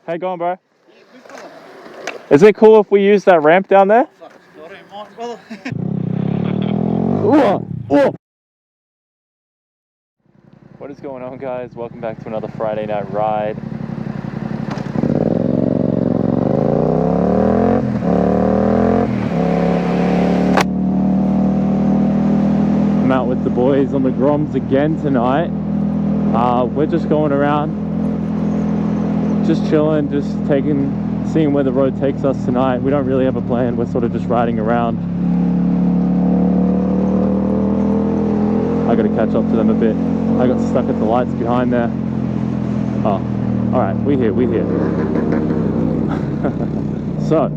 How you going, bro? Is it cool if we use that ramp down there? What is going on, guys? Welcome back to another Friday night ride. I'm out with the boys on the Groms again tonight. We're just going around, just chilling, just seeing where the road takes us tonight. We don't really have a plan. We're sort of just riding around. I got to catch up to them a bit. I got stuck at the lights behind there. Oh, all right, we're here. So,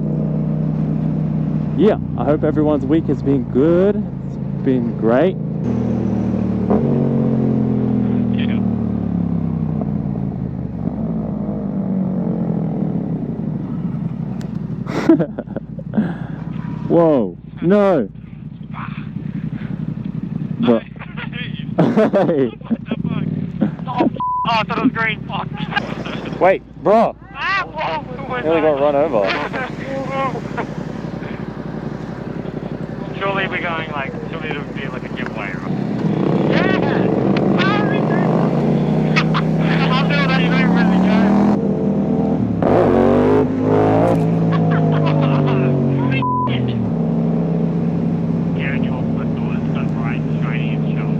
yeah, I hope everyone's week has been good. It's been great. Whoa, no. What? Hey. Oh, I thought it was green. Fuck. Wait, bro. Nearly got run over. Surely we're going like, surely it would be like a giveaway. Right? I'll do that, you don't really go. Yeah, and your foot doors go bright, shiny and sharp.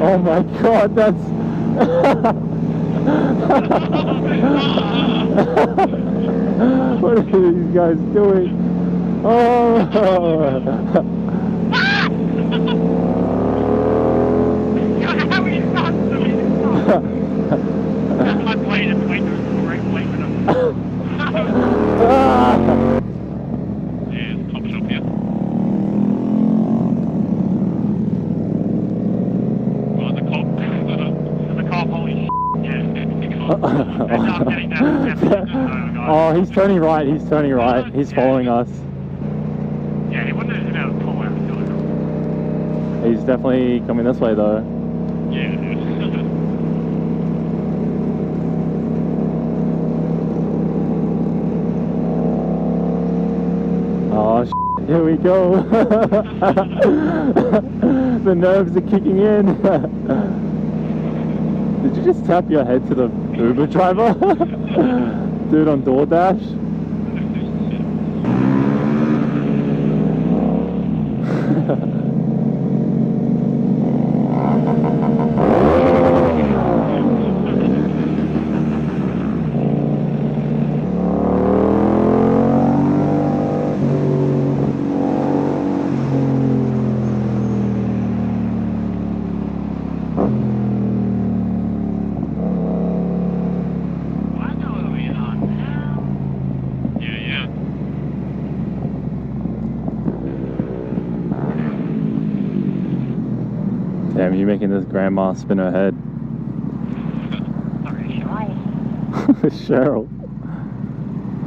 Oh my god, that's... What are these guys doing? Oh! That's my blade, it's way too correct blade for them. There's top shop here. Oh, he's turning right, he's following us. Yeah, he wouldn't have been able to pull out. He's definitely coming this way though. Yeah, Oh, here we go. The nerves are kicking in. Did you just tap your head to the Uber driver? Dude on DoorDash? Damn, you're making this grandma spin her head. Sorry, Cheryl. Cheryl?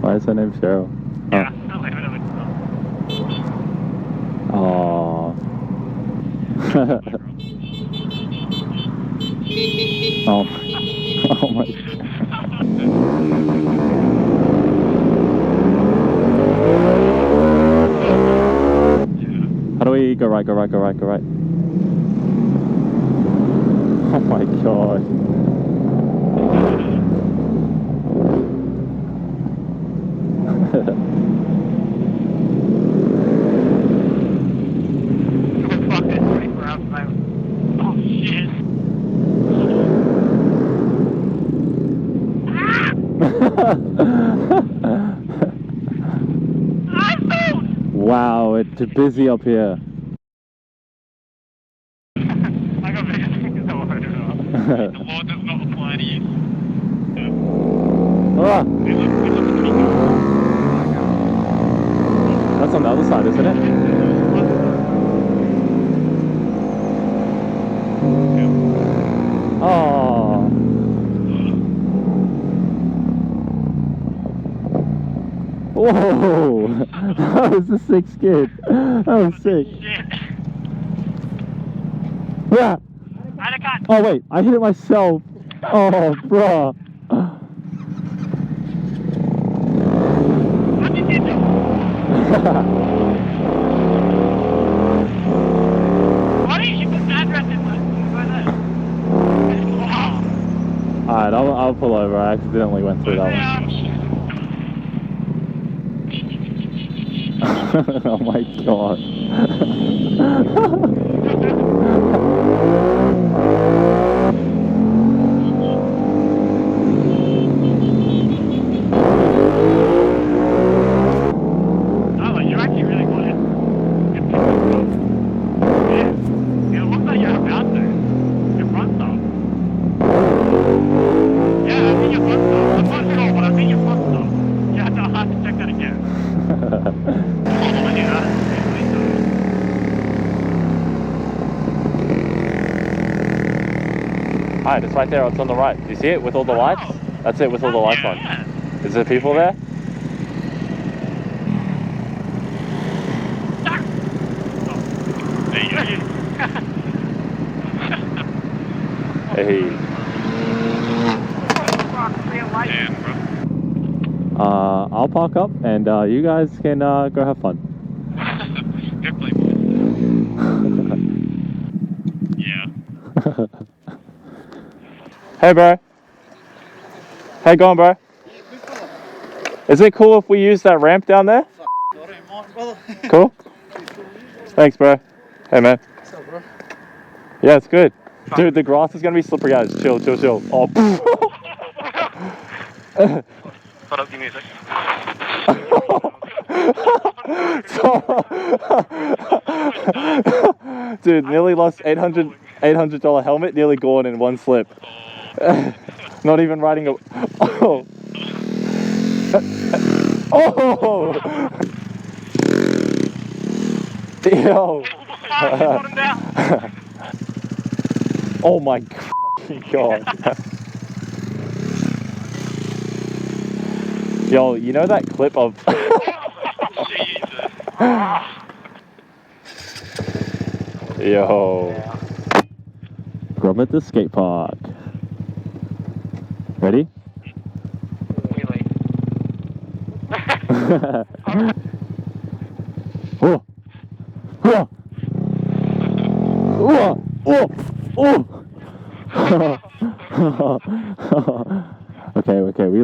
Why is her name Cheryl? Yeah, I'll leave it over to Oh. Oh my. How do we go right? Oh my god. Oh shit. Wow, it's too busy up here. I got bigger things to worry about. The law does not apply to you. Ah. That's on the other side, isn't it? Oh. Whoa! That was a sick skid. That was sick. Shit. Yeah. Oh wait, I hit it myself. Oh, bro. What did you do? Why didn't you put the address in like that? Alright, I'll pull over. I accidentally went through that one. Oh my god. Oh, you're actually really good at it. Yeah. It looks like you're about to. Your front stop. Yeah, I think your front stop. I'm not sure, but I think your front stop. Yeah, I'll have to check that again. Alright, it's right there, it's on the right. Do you see it with all the lights? That's it with all the lights on. Is there people there? There you go. Hey. I'll park up and you guys can go have fun. Good play, yeah. Hey bro. How you going, bro? Is it cool if we use that ramp down there? Cool? Thanks, bro. Hey, man. What's up, bro? Yeah, it's good. Dude, the grass is going to be slippery, guys. Chill, chill, chill. Oh, Hold up, give me a sec. Dude, nearly lost $800 helmet, nearly gone in one slip. Not even riding a... Oh! Oh! Yo! Oh my god. Yo, you know that clip of... Jesus. Yo. Grom at the skate park. Ready? Really? Oh. Oh. Oh. Oh. Oh. Okay, we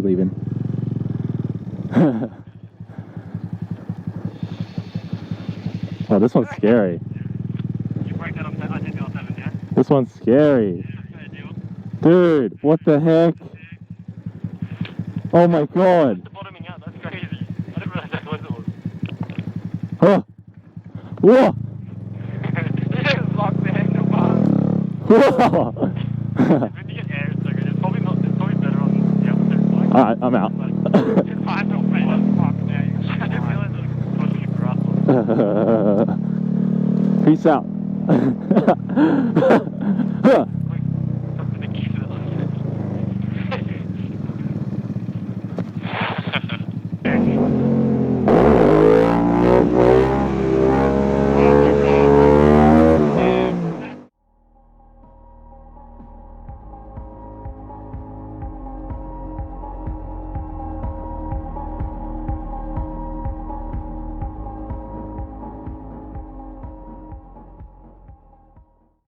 leaving. Oh, this one's scary. You break that up, I did do 7, yeah? This one's scary. Dude, what the heck? Oh my god. The bottoming out, that's crazy. I didn't realize that's what it was. Huh. Whoa. You just locked the handlebar. Whoa. If you get air, it's so good. It's probably better on the opposite bike. Alright, I'm out. It's fine, don't pay that fuck now. I didn't realize it was causing a grass. Peace out.